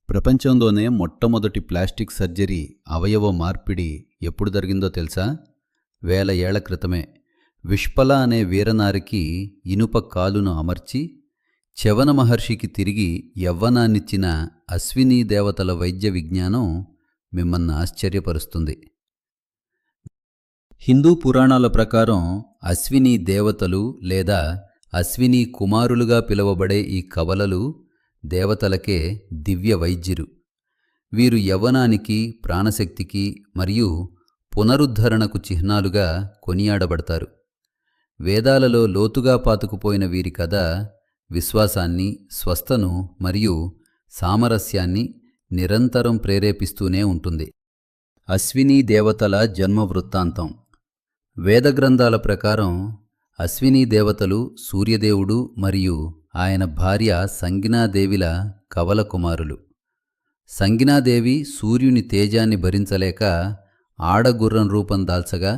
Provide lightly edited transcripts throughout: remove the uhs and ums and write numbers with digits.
ప్రపంచంలోనే మొట్టమొదటి plastic surgery అవయవ మార్పిడి ఎప్పుడు జరిగిందో తెలుసా? వేల ఏళ్ల క్రితమే. విష్పల అనే వీరనారికి ఇనుప కాలును అమర్చి చ్యవన మహర్షికి తిరిగి యవ్వనాన్నిచ్చిన అశ్వినీ దేవతల వైద్య విజ్ఞానం మిమ్మల్ని ఆశ్చర్యపరుస్తుంది. హిందూ పురాణాల ప్రకారం అశ్వినీ దేవతలు లేదా అశ్వినీ కుమారులుగా పిలువబడే ఈ కవలలు దేవతలకే దివ్య వైద్యులు. వీరు యవ్వనానికి, ప్రాణశక్తికి మరియు పునరుద్ధరణకు చిహ్నాలుగా కొనియాడబడతారు. వేదాలలో లోతుగా పాతుకుపోయిన వీరి కథ విశ్వాసాన్ని, స్వస్థను మరియు సామరస్యాన్ని నిరంతరం ప్రేరేపిస్తూనే ఉంటుంది. అశ్వినీ దేవతల జన్మ వృత్తాంతం. వేదగ్రంథాల ప్రకారం అశ్వినీ దేవతలు సూర్యదేవుడు మరియు ఆయన భార్య సంజ్ఞాదేవిల కవల కుమారులు. సంజ్ఞాదేవి సూర్యుని తేజాన్ని భరించలేక ఆడగుర్రం రూపం దాల్చగా,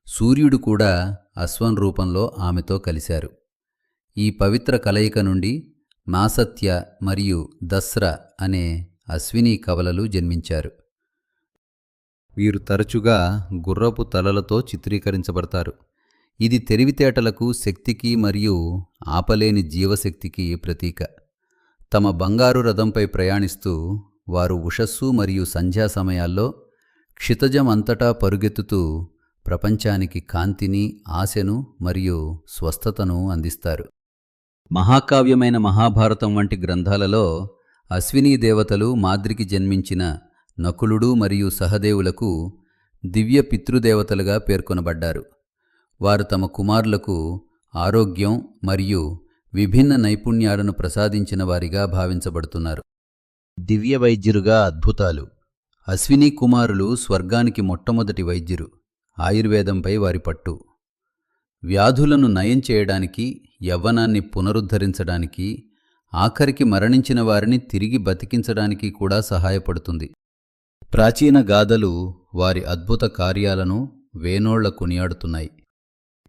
సూర్యుడు కూడా అశ్వం రూపంలో ఆమెతో కలిశారు. ఈ పవిత్ర కలయిక నుండి మాసత్య మరియు దస్ర అనే అశ్వినీ కవలలు జన్మించారు. వీరు తరచుగా గుర్రపు తలలతో చిత్రీకరించబడతారు. ఇది తెలివితేటలకు, శక్తికి మరియు ఆపలేని జీవశక్తికి ప్రతీక. తమ బంగారు రథంపై ప్రయాణిస్తూ వారు ఉషస్సు మరియు సంధ్యా సమయాల్లో క్షితజం అంతటా పరుగెత్తుతూ ప్రపంచానికి కాంతిని, ఆశను మరియు స్వస్థతను అందిస్తారు. మహాకావ్యమైన మహాభారతం వంటి గ్రంథాలలో అశ్వినీ దేవతలు మాద్రికి జన్మించిన నకులుడు మరియు సహదేవులకు దివ్య పితృదేవతలుగా పేర్కొనబడ్డారు. వారు తమ కుమారులకు ఆరోగ్యం మరియు విభిన్న నైపుణ్యాలను ప్రసాదించిన వారిగా భావించబడుతున్నారు. దివ్య వైద్యులుగా అద్భుతాలు. అశ్వినీ కుమారులు స్వర్గానికి మొట్టమొదటి వైద్యులు. ఆయుర్వేదంపై వారి పట్టు వ్యాధులను నయం చేయడానికి, యవ్వనాన్ని పునరుద్ధరించడానికి, ఆఖరికి మరణించిన వారిని తిరిగి బతికించడానికి కూడా సహాయపడుతుంది. ప్రాచీన గాథలు వారి అద్భుత కార్యాలను వేనోళ్ల కొనియాడుతున్నాయి.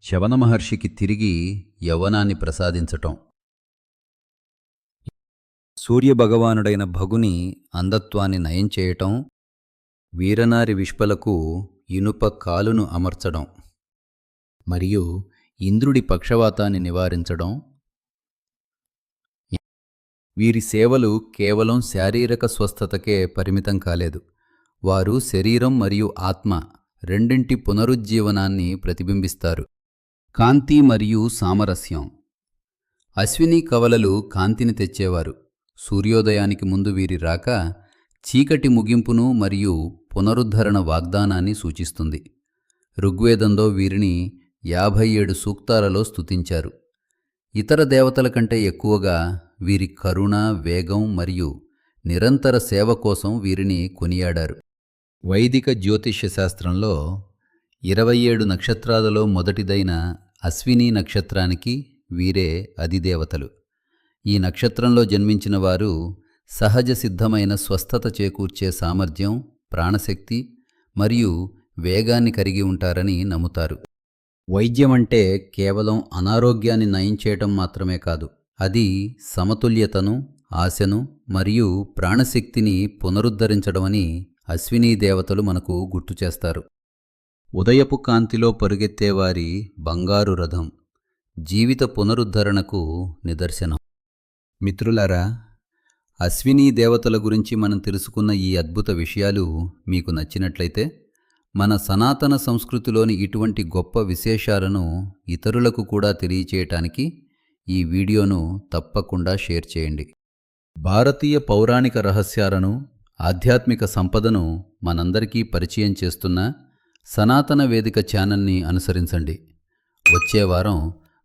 చ్యవన మహర్షికి తిరిగి యవ్వనాన్ని ప్రసాదించటం, సూర్యభగవానుడైన భగుని అంధత్వాన్ని నయం చేయటం, వీరనారి విష్పలకు ఇనుప కాలును అమర్చడం మరియు ఇంద్రుడి పక్షవాతాన్ని నివారించడం. వీరి సేవలు కేవలం శారీరక స్వస్థతకే పరిమితం కాలేదు. వారు శరీరం మరియు ఆత్మ రెండింటి పునరుజ్జీవనాన్ని ప్రతిబింబిస్తారు. కాంతి మరియు సామరస్యం. అశ్వినీ కవలలు కాంతిని తెచ్చేవారు. సూర్యోదయానికి ముందు వీరి రాక చీకటి ముగింపును మరియు పునరుద్ధరణ వాగ్దానాన్ని సూచిస్తుంది. ఋగ్వేదంలో వీరిని 57 సూక్తాలలో స్తుతించారు. ఇతర దేవతల కంటే ఎక్కువగా వీరి కరుణ, వేగం మరియు నిరంతర సేవ కోసం వీరిని కొనియాడారు. వైదిక జ్యోతిష్య శాస్త్రంలో 27 నక్షత్రాలలో మొదటిదైన అశ్వినీ నక్షత్రానికి వీరే అధిదేవతలు. ఈ నక్షత్రంలో జన్మించిన వారు సహజ సిద్ధమైన స్వస్థత చేకూర్చే సామర్థ్యం, ప్రాణశక్తి మరియు వేగాన్ని కలిగి ఉంటారని నమ్ముతారు. వైద్యమంటే కేవలం అనారోగ్యాన్ని నయం చేయటం మాత్రమే కాదు, అది సమతుల్యతను, ఆశను మరియు ప్రాణశక్తిని పునరుద్ధరించడమని అశ్వినీ దేవతలు మనకు గుర్తు చేస్తారు. ఉదయపు కాంతిలో పరుగెత్తేవారి బంగారు రథం జీవిత పునరుద్ధరణకు నిదర్శనం. మిత్రులారా, అశ్వినీ దేవతల గురించి మనం తెలుసుకున్న ఈ అద్భుత విషయాలు మీకు నచ్చినట్లయితే మన సనాతన సంస్కృతిలోని ఇటువంటి గొప్ప విశేషాలను ఇతరులకు కూడా తెలియచేయటానికి ఈ వీడియోను తప్పకుండా షేర్ చేయండి. భారతీయ పౌరాణిక రహస్యాలను, ఆధ్యాత్మిక సంపదను మనందరికీ పరిచయం చేస్తున్న సనాతన వేదిక ఛానల్ని అనుసరించండి. వచ్చే వారం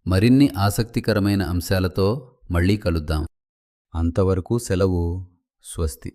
మరిన్ని ఆసక్తికరమైన అంశాలతో మళ్ళీ కలుద్దాం. అంతవరకు సెలవు. స్వస్తి.